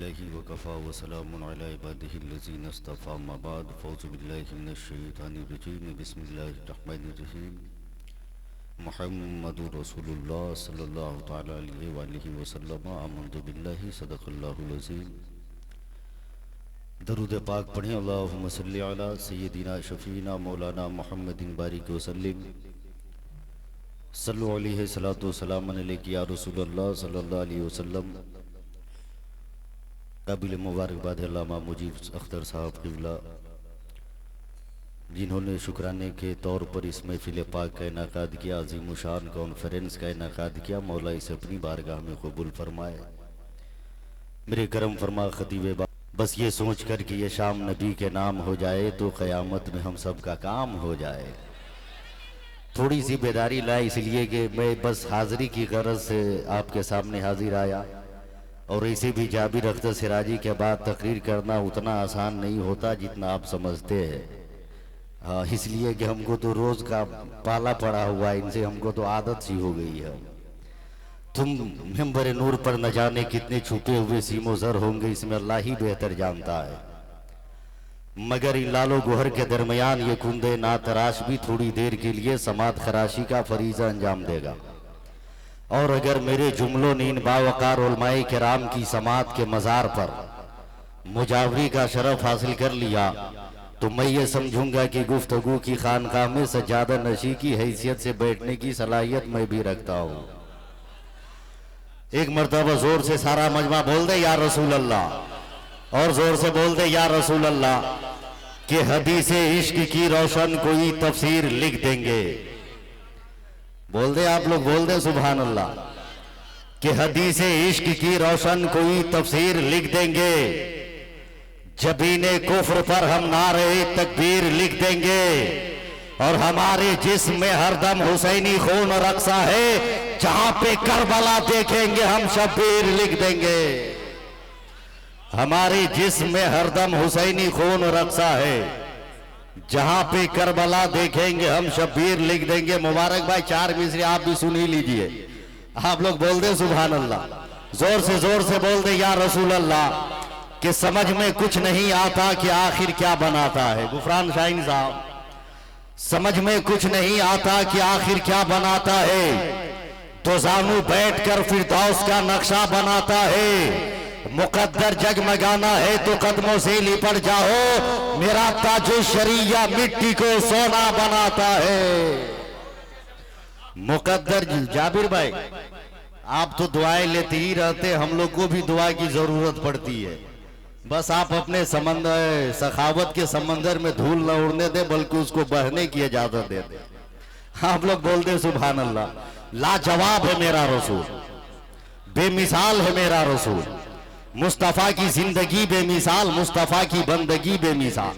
बिल्लाहि व कफ़ा व सलामुन अला इबादिहि लज़ीना इस्तफ़ा अम्मा बाद फ़ौज़ु बिल्लाहि मिनश शैतानिर रजीम बिस्मिल्लाहिर रहमानिर रहीम मुहम्मदुर रसूलुल्लाह सल्लल्लाहु तआला अलैहि व आलिहि वसल्लम आमन्तु बिल्लाहि सदक़ल्लाहुल अज़ीम। दरूद पाक पढ़ें। अल्लाहुम्मा सल्लि अला सय्यिदिना शफ़ीना मौलाना मुहम्मदिन बारिक वसल्लिम सल्लु अलैहि सलातु वस्सलाम अलैका या रसूलल्लाह सल्लल्लाहु अलैहि वसल्लम। काबिल मुबारकबाद अल्लामा मुजीब अख्तर साहब क़िबला, जिन्होंने शुक्राने के तौर पर इस महफिल पाक का इनाकाद किया, अज़ीम शान कॉन्फ्रेंस का इनाकाद किया। मौला इसे अपनी बारगाह में कबूल फरमाए। मेरे करम फरमा खतीब, बस ये सोच कर कि ये शाम नबी के नाम हो जाए तो क़यामत में हम सब का काम हो जाए। थोड़ी सी बेदारी लाए इसलिए कि मैं बस हाज़िरी की गरज से आपके सामने हाजिर आया, और ऐसे भी जाबिर अख्तर सिराजी के बाद तकरीर करना उतना आसान नहीं होता जितना आप समझते हैं। हाँ, इसलिए कि हमको तो रोज़ का पाला पड़ा हुआ है, इनसे हमको तो आदत सी हो गई है। तुम मिंबर नूर पर न जाने कितने छुपे हुए सीमो ज़र होंगे, इसमें अल्लाह ही बेहतर जानता है। मगर इन लालो गोहर के दरमियान ये कुंदे ना तराश भी थोड़ी देर के लिए समात खराशी का फरीज़ा अंजाम देगा। और अगर मेरे जुमलों ने इन बावकार उलमाए किराम की समात के मज़ार पर मुजावरी का शरफ हासिल कर लिया तो मैं ये समझूंगा कि गुफ्तगू की खानकाह में सज्जादा नशी की हैसियत से बैठने की सलाहियत मैं भी रखता हूँ। एक मर्तबा जोर से सारा मजमा बोल दे या रसूल अल्लाह, और जोर से बोल दे या रसूल अल्लाह कि हदीसे इश्क की रोशन कोई तफसीर लिख देंगे। बोल दे आप लोग, बोल दे सुभान अल्लाह कि हदीसे इश्क की रोशन कोई तफसीर लिख देंगे। जबीने कुफ्र पर हम नारे तकबीर लिख देंगे, और हमारे जिस्म में हरदम हुसैनी खून रक्सा है, जहां पे करबला देखेंगे हम शब्बीर लिख देंगे। हमारे जिस्म में हरदम हुसैनी खून रक्सा है, जहां पे करबला देखेंगे हम शब्बीर लिख देंगे। मुबारक भाई, 4 मिसरे आप भी सुन ही लीजिए। आप लोग बोल दे सुभान अल्लाह, जोर से बोल दे या रसूल अल्लाह कि समझ में कुछ नहीं आता कि आखिर क्या बनाता है। गुफरान शाहीन साहब, समझ में कुछ नहीं आता कि आखिर क्या बनाता है, तो जानू बैठकर फिरदौस का नक्शा बनाता है। मुकद्दर जगमगाना है तो कदमों से लिपट जाओ, मेरा ताजो शरिया मिट्टी को सोना बनाता है। मुकद्दर जाबिर भाई, आप तो दुआएं लेते ही रहते, हम लोग को भी दुआ की जरूरत पड़ती है। बस आप अपने समंदर सखावत के समंदर में धूल न उड़ने दे, बल्कि उसको बहने की इजाजत दे दे। आप लोग बोल दे सुभान अल्लाह। लाजवाब है मेरा रसूल, बेमिसाल है मेरा रसूल। मुस्तफ़ा की जिंदगी बेमिसाल, मुस्तफ़ा की बंदगी बेमिसाल,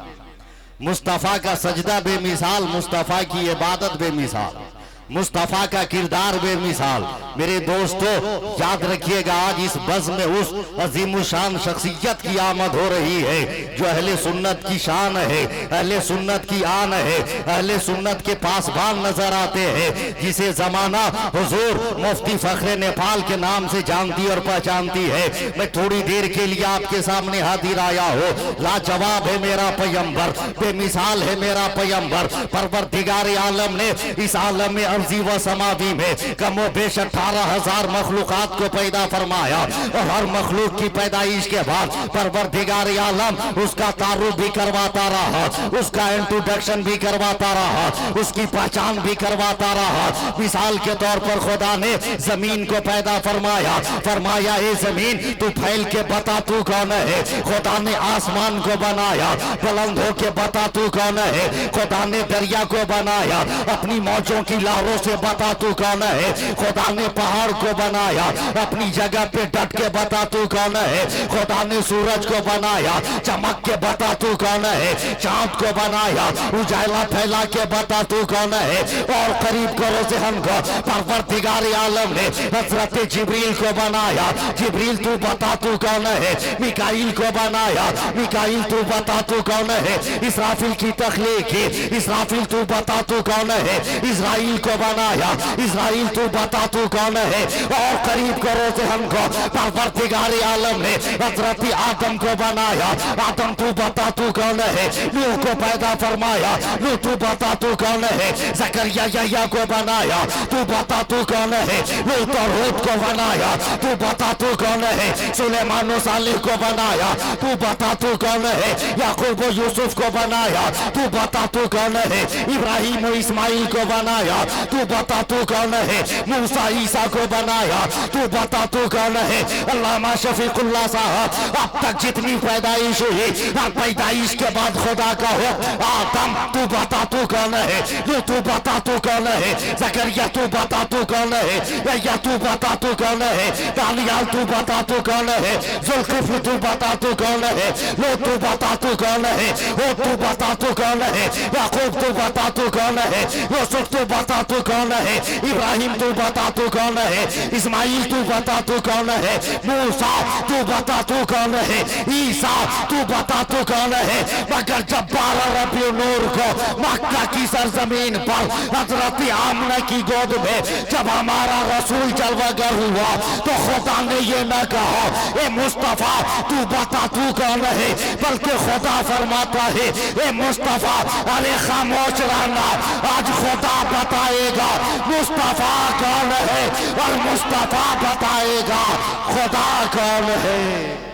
मुस्तफ़ा का सजदा बेमिसाल, मुस्तफ़ा की इबादत बेमिसाल, मुस्तफ़ा का किरदार बेमिसाल। मेरे दोस्तों याद रखिएगा, आज इस बज़्म में उस अजीम शान शख्सियत की आमद हो रही है जो अहले सुन्नत की शान है, अहले सुन्नत की आन है, अहले सुन्नत के पासबान नजर आते हैं, जिसे जमाना हुजूर मुफ्ती फखरे नेपाल के नाम से जानती और पहचानती है। मैं थोड़ी देर के लिए आपके सामने हाजिर आया हो। लाजवाब है मेरा पैगंबर, बेमिसाल है मेरा पैगंबर। परवरदिगार आलम ने इस आलम में अर्ज़ी व समावी में कमो बेश 18,000 मखलूकात को पैदा फरमाया, और हर मखलूक की पैदाइश के बाद परवरदिगार आलम उसका तारुफ भी करवाता रहा, उसका इंट्रोडक्शन भी करवाता रहा, उसकी पहचान भी करवाता रहा। मिसाल के तौर पर खुदा ने जमीन को पैदा फरमाया, फरमाया ए जमीन तू फैल के बता तू कौन है। खुदा ने आसमान को बनाया, बुलंद हो के बता तू कौन है। खुदा ने दरिया को बनाया, अपनी मौजों की लहरों से बता तू कौन है। खुदा ने पहाड़ को बनाया, अपनी जगह पे डट के बता तू कौन है। खुदा ने सूरज को बनाया, चमक के बता तू कौन है। चांद को बनाया, उजाला फैला के बता तू कौन है। और करीब करो ज़हन को, परवरदिगार आलम ने हजरत जिब्रील को बनाया, जिब्रील तू बता तू कौन है। मिकाईल को बनाया, मिकाईल तू बता तू कौन है। इसराफिल की तख्लीक की, इसराफिल तू बता तू कौन है। इजराइल को को बनाया। इस्राइल तू बता तू कौन है, और करीब करो से हमको परवरदिगार आलम ने हजरत आदम को बनाया। आदम तू बता तू कौन है, नूह को पैदा फरमाया। नूह तू बता तू कौन है, जकरिया यहया को बनाया। तू बता तू कौन है, लूत और हूद को बनाया। तू बता तू कौन है, सुलेमान और सालिह को बनाया। तू बता तू कौन है, याकूब और यूसुफ को बनाया। तू बता तू कौन है, इब्राहिम और इस्माइल को बनाया। तू बता तू कौन है, मूसा ईसा को बनाया। तू बता तू कौन है, अल्लामा शफीकुल्लाह साहब अब तक जितनी पैदाइश हुई, पैदाइश के बाद खुदा का हो आदम तू बता तू कौन है, तू बता तू कौन है, जकरिया तू बता तू कौन है, या तू बता तू कौन है, दानियाल तू बता तू कौन है, जुल्किफ्ल तू बता तू कौन है, लो तू बता तू कौन है, वो तू बता तू कौन है, याकूब तू बता तू कौन है, यूसुफ तू बता तू कौन है, इब्राहिम तू बता तू कौन है, इस्माइल तू बता तू कौन है, मूसा तू बता तू कौन है, ईसा तू बता तू कौन है। मगर जब 12 रबी नूर को मक्का की सरजमीन पर हजरत आमना की गोद में जब हमारा रसूल जलवागर हुआ तो खुदा ने ये न कहा ए मुस्तफा तू बता तू कौन है, बल्कि खुदा फरमाता है ए मुस्तफा अरे खामोश रहना, आज खुदा बताएगा मुस्तफा कौन है और मुस्तफा बताएगा खुदा कौन है।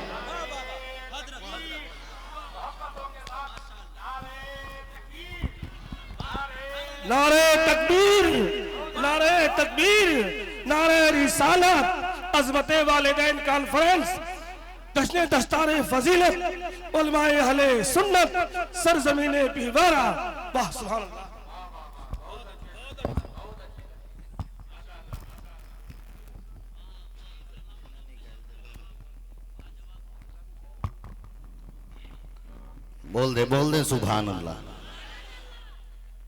नारे तकबीर, नारे तकबीर, नारे रिसालत, अज़मते वालिदैन कॉन्फ्रेंस, जश्न दस्तारे फजीलत, उलमाए अहले सुन्नत, सरजमीने पीवारा, वाह सुभान अल्लाह। बोल दे सुभान अल्लाह।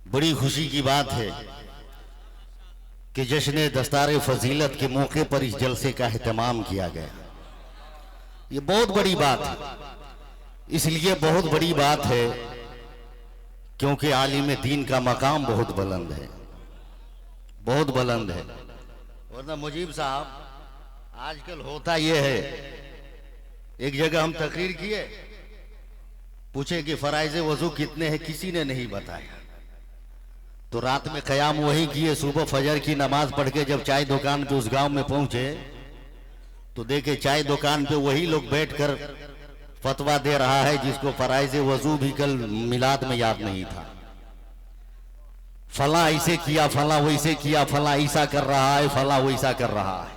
बड़ी खुशी की बात है कि जश्न दस्तारे फजीलत के मौके पर इस जलसे का एहतमाम किया गया। ये बहुत बड़ी बात है, इसलिए बहुत बड़ी बात है क्योंकि आलिम दीन का मकाम बहुत बुलंद है, बहुत बुलंद है। वरना मुजीब साहब आजकल होता यह है, एक जगह हम तकरीर किए, पूछे कि फराइज़ वजू कितने हैं, किसी ने नहीं बताया। तो रात में क़याम वही किए, सुबह फजर की नमाज पढ़ के जब चाय दुकान पे उस गांव में पहुंचे तो देखे चाय दुकान पे वही लोग बैठकर फतवा दे रहा है जिसको फराइज़ वजू भी कल मिलाद में याद नहीं था। फला ऐसे किया, फला वैसे किया, फला ऐसा कर रहा है, फला वैसा कर रहा है।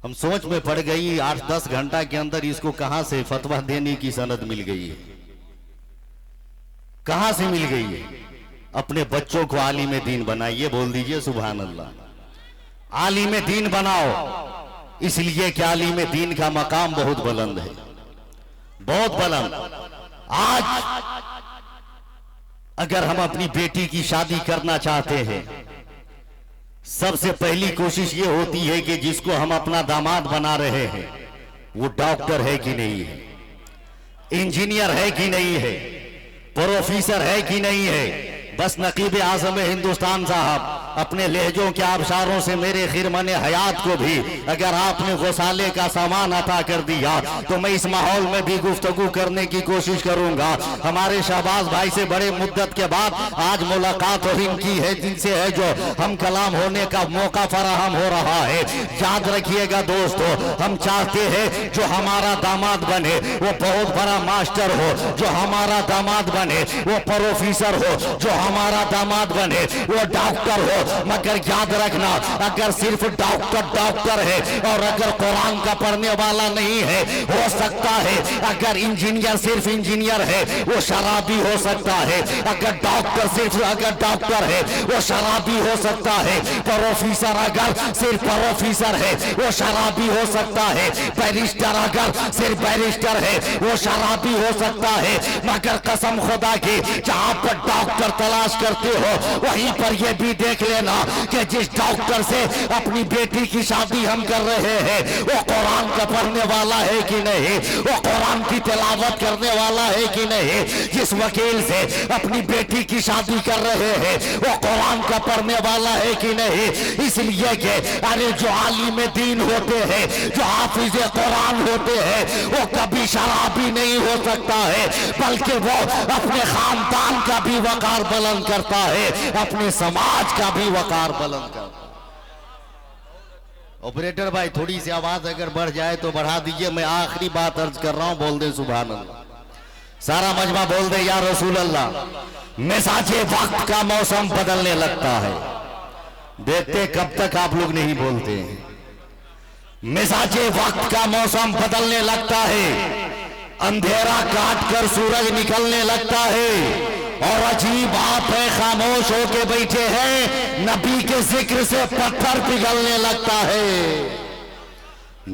हम सोच में पड़ गई, 8-10 घंटा के अंदर इसको कहां से फतवा देने की सनद मिल गई है, कहां से मिल गई है। अपने बच्चों को आलिम दीन बनाइए, बोल दीजिए सुभान अल्लाह। आलिम दीन बनाओ, इसलिए कि आलिम दीन का मकाम बहुत बुलंद है, बहुत बुलंद। आज अगर हम अपनी बेटी की शादी करना चाहते हैं, सबसे पहली कोशिश ये होती है कि जिसको हम अपना दामाद बना रहे हैं वो डॉक्टर है कि नहीं है, इंजीनियर है कि नहीं है, प्रोफेसर है कि नहीं है। बस नकीब आज़म हिंदुस्तान साहब अपने लहजों के आबशारों से मेरे खिरमन हयात को भी अगर आपने गौसाले का सामान अता कर दिया तो मैं इस माहौल में भी गुफ्तगू करने की कोशिश करूंगा। हमारे शहबाज भाई से बड़े मुद्दत के बाद आज मुलाकात और इनकी है, जिनसे है जो हम कलाम होने का मौका फराहम हो रहा है। याद रखिएगा दोस्तों, हम चाहते हैं जो हमारा दामाद बने वो बहुत बड़ा मास्टर हो, जो हमारा दामाद बने वो प्रोफेसर हो, जो हमारा दामाद बने वो डॉक्टर हो। मगर याद रखना, अगर सिर्फ डॉक्टर है और अगर कुरान का पढ़ने वाला नहीं है, हो सकता है अगर इंजीनियर सिर्फ इंजीनियर है वो शराबी हो सकता है, अगर डॉक्टर सिर्फ अगर डॉक्टर है वो शराबी हो सकता है, प्रोफेसर अगर सिर्फ प्रोफेसर है वो शराबी हो सकता है, बैरिस्टर अगर सिर्फ बैरिस्टर है वो शराबी हो सकता है। मगर कसम खुदा की, जहां पर डॉक्टर तलाश करते हो वहीं पर ये भी देख लेना कि जिस डॉक्टर से अपनी बेटी की शादी हम कर रहे हैं वो कुरान का पढ़ने वाला है कि नहीं, वो कुरान की तिलावत करने वाला है कि नहीं। जिस वकील से अपनी बेटी की शादी कर रहे हैं वो कुरान का पढ़ने वाला है कि नहीं। इसलिए कि अरे जो आलिम दीन होते हैं, जो हाफिज कुरान होते हैं, वो कभी शराबी नहीं हो सकता है, बल्कि वो अपने खानदान का भी वकार बुलंद करता है, अपने समाज का भी वकार बुलंद करता है। ऑपरेटर भाई थोड़ी सी आवाज अगर बढ़ जाए तो बढ़ा दीजिए। मैं आखिरी बात अर्ज कर रहा हूं, बोल दे सुभान अल्लाह। सारा मजमा बोल दे या रसूल अल्लाह। मिजाजे वक्त का मौसम बदलने लगता है। देखते कब तक आप लोग नहीं बोलते हैं। मिजाजे वक्त का मौसम बदलने लगता है, अंधेरा काट कर सूरज निकलने लगता है। और अजीब बात है, खामोश होके बैठे हैं, नबी के जिक्र से पत्थर पिघलने लगता है।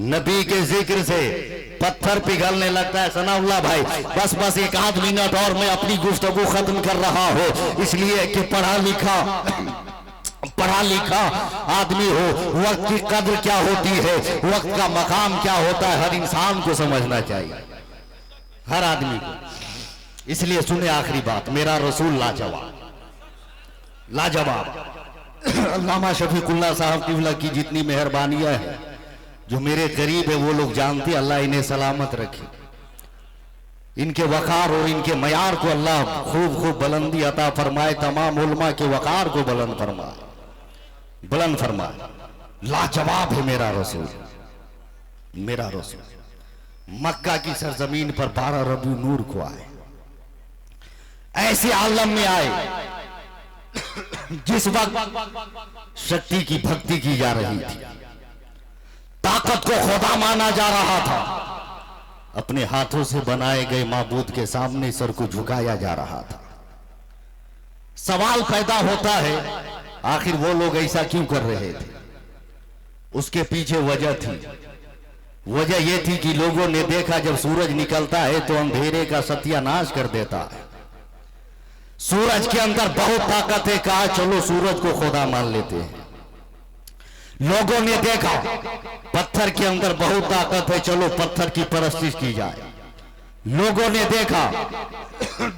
नबी के जिक्र से पत्थर पिघलने लगता है। सनाउल्लाह भाई बस एक आध मिनट और मैं अपनी गुफ्तगू खत्म कर रहा हूं, इसलिए कि पढ़ा लिखा आदमी हो, वक्त की कद्र क्या होती है, वक्त का मकाम क्या होता है, हर इंसान को समझना चाहिए, हर आदमी को। इसलिए सुने आखिरी बात, मेरा रसूल लाजवाब। अल्लामा शफीकुल्लाह साहब किबला की जितनी मेहरबानियां हैं, जो मेरे करीब है वो लोग जानते, अल्लाह इन्हें सलामत रखे। इनके वकार और इनके मयार को अल्लाह खूब बुलंदी अता फरमाए, तमाम उलमा के वकार को बुलंद फरमाए। लाजवाब है मेरा रसूल। मक्का की सरजमीन पर 12 रबी नूर को आए, ऐसे आलम में आए जिस वक्त शक्ति की भक्ति की जा रही थी, ताकत को खुदा माना जा रहा था, अपने हाथों से बनाए गए माबूद के सामने सर को झुकाया जा रहा था। सवाल पैदा होता है, आखिर वो लोग ऐसा क्यों कर रहे थे? उसके पीछे वजह थी। वजह यह थी कि लोगों ने देखा जब सूरज निकलता है तो अंधेरे का सत्यानाश कर देता है। सूरज के अंदर बहुत ताकत है, कहा चलो सूरज को खुदा मान लेते हैं। लोगों ने देखा पत्थर के अंदर बहुत ताकत है, चलो पत्थर की परस्तिश की जाए। लोगों ने देखा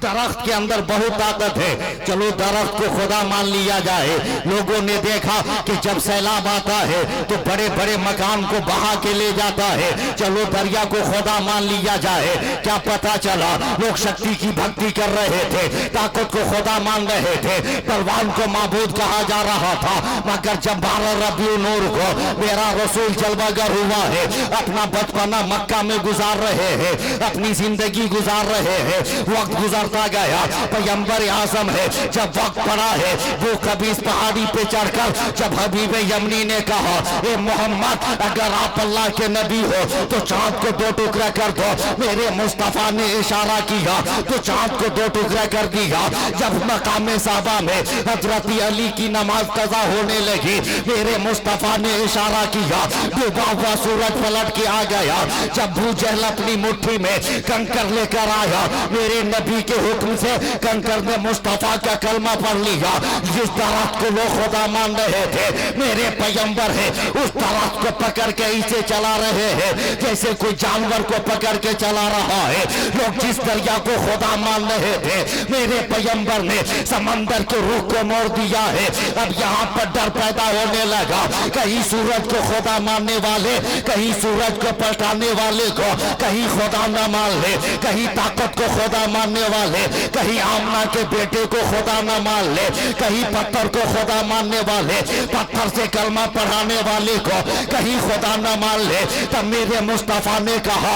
दरख्त के अंदर बहुत ताकत है, चलो दरख्त को खुदा मान लिया जाए। लोगों ने देखा कि जब सैलाब आता है तो बड़े बड़े मकान को बहा के ले जाता है, चलो दरिया को खुदा मान लिया जाए। क्या पता चला, लोग शक्ति की भक्ति कर रहे थे, ताकत को खुदा मान रहे थे, तलवार को माबूद कहा जा रहा था। मगर जब 12 रबी नूर को मेरा रसूल जलवागर हुआ है, अपना बचपना मक्का में गुजार रहे हैं, अपनी जिंदगी गुजार रहे हैं, वक्त गुजरता गया, पैगंबर आज़म है। जब वक्त पड़ा है वो कभी इस पहाड़ी पे चढ़कर जब हबीब यमनी ने कहा, ए मोहम्मद अगर आप अल्लाह के नबी हो तो चांद को 2 टुकड़ा कर दो। मेरे मुस्तफा ने इशारा किया तो चांद को 2 टुकड़ा कर दिया। जब मकाम साहबा में हजरत अली की नमाज कज़ा होने लगी, मेरे मुस्तफा ने इशारा किया, डूबा हुआ सूरज पलट के आ गया। जब अबू जहल अपनी मुट्ठी में कंकर लेकर आया, मेरे नबी के हुक्म से कंकर ने मुस्तफा का कलमा पढ़ लिया। जिस दरख्त को वो खुदा मान रहे थे, मेरे पैगंबर है, उस दरख्त को पकड़ के इसे चला रहे हैं जैसे कोई जानवर को पकड़ के चला रहा है। लोग जिस दरिया को खुदा मान रहे थे, मेरे पैगंबर ने समंदर के रुख को मोड़ दिया है। अब यहाँ पर डर पैदा होने लगा, कहीं सूरज को खुदा मानने वाले, कहीं सूरज को पलटाने वाले को कहीं खुदा न मान ले, कहीं ताकत को खुदा मानने वाले, कहीं आमना के बेटे को खुदा न मान ले, कहीं पत्थर को खुदा मानने वाले, पत्थर से कलमा पढ़ाने वाले को कहीं खुदा न मान ले। तब मेरे मुस्तफा ने कहा,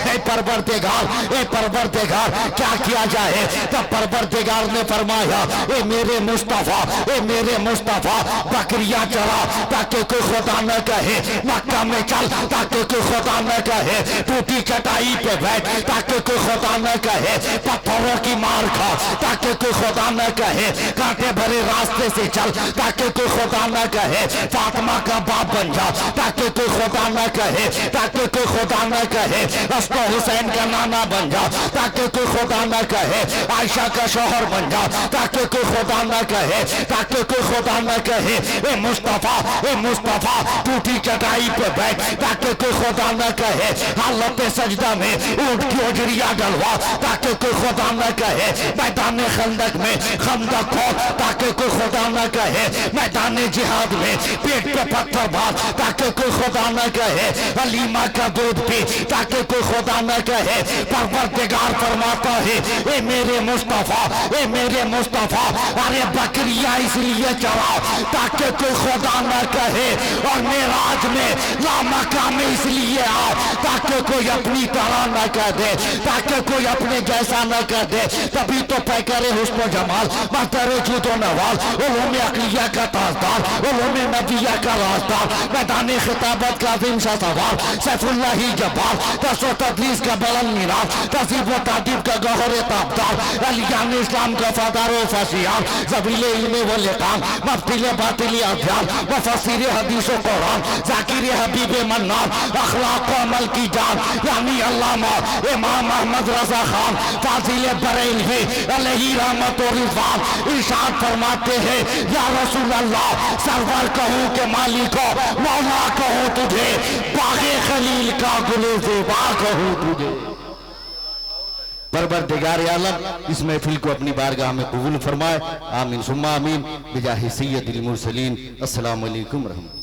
ए परवरदिगार क्या किया जाए? तब परवरदिगार ने फरमाया, ए मेरे मुस्तफा बकरियां चरा ताकि कोई खुदा न कहे, मक्का में चल ताकि कोई खुदा न कहे, टूटी चटाई पे बैठ ताकि कोई खुदा न कहे पत्थरों की मार खा, ताकि कोई खुदा न कहे कांटे भरे रास्ते से चल, ताकि कोई खुदा न कहे फातिमा का बाप बन जा, ताकि कोई खुदा न कहे, ताकि कोई खुदा न कहे रस्तो हुसैन का नाना बन जा, ताकि कोई खुदा न कहे आयशा का शौहर बन जा, ताकि कोई खुदा न कहे, ताकि कोई खुदा न कहे ए मुस्तफा टूटी चटाई पे बैठ, ताकि कोई खुदा न कहे हालत सजदा में ऊंट की ओजरिया डलवा, ताकि कोई खुदा न कहे मैदान खंदक में खंदक हो, ताकि कोई खुदा न कहे मैदान जिहाद में पेट पे पत्थर भाग, ताकि कोई खुदा न कहे हलीमा का दूध पी, ताकि कोई खुदा न कहे परवरदिगार फरमाता है ए मेरे मुस्तफा, ए मेरे मुस्तफा अरे बकरियां इसलिए चढ़ाओ ताकि कोई खुदा न कहे, और मेराज में लामका में इसलिए आओ ताकि कोई अपनी तरह न कह दे, ताकि कोई अपने जैसा न कह दे। तभी तो पैकरे हुस्न जमाल मर्तरे जूदो नवाल उलूम अक़लिया का ताजदार उलूम नबिया का राजदार मैदान खिताबत का अज़ीम सा सवाल सैफुल्लाही जब्बार तस्व तदलीस का बुलंद मीनार तहज़ीब व तादीब का गौहर ताबदार अलियान इस्लाम का फादार व फसियान ज़बीले इल्म व लिकान मफ्तिल बातिल अध्यान मुफस्सिर हदीस व कुरान ज़ाकिर हबीब मन्नान अखलाक व अमल की जान यानी अल्लामा इमाम अहमद रज़ा खान फाजिल बरेलवी अलैहि रहमत व रिज़वान इरशाद फरमाते हैं या रसूल अल्लाह सरवर कहूँ के मालिको मौला कहूँ तुझे बागे खलील का गुले ज़ेबा कहूँ तुझे। परवरदिगार आलम इस महफिल को अपनी बारगाह में कबूल फरमाए। आमीन सुम्मा आमीन बिजाहि सय्यदिल मुरसलीन। अस्सलामु अलैकुम रहमतुल्लाह।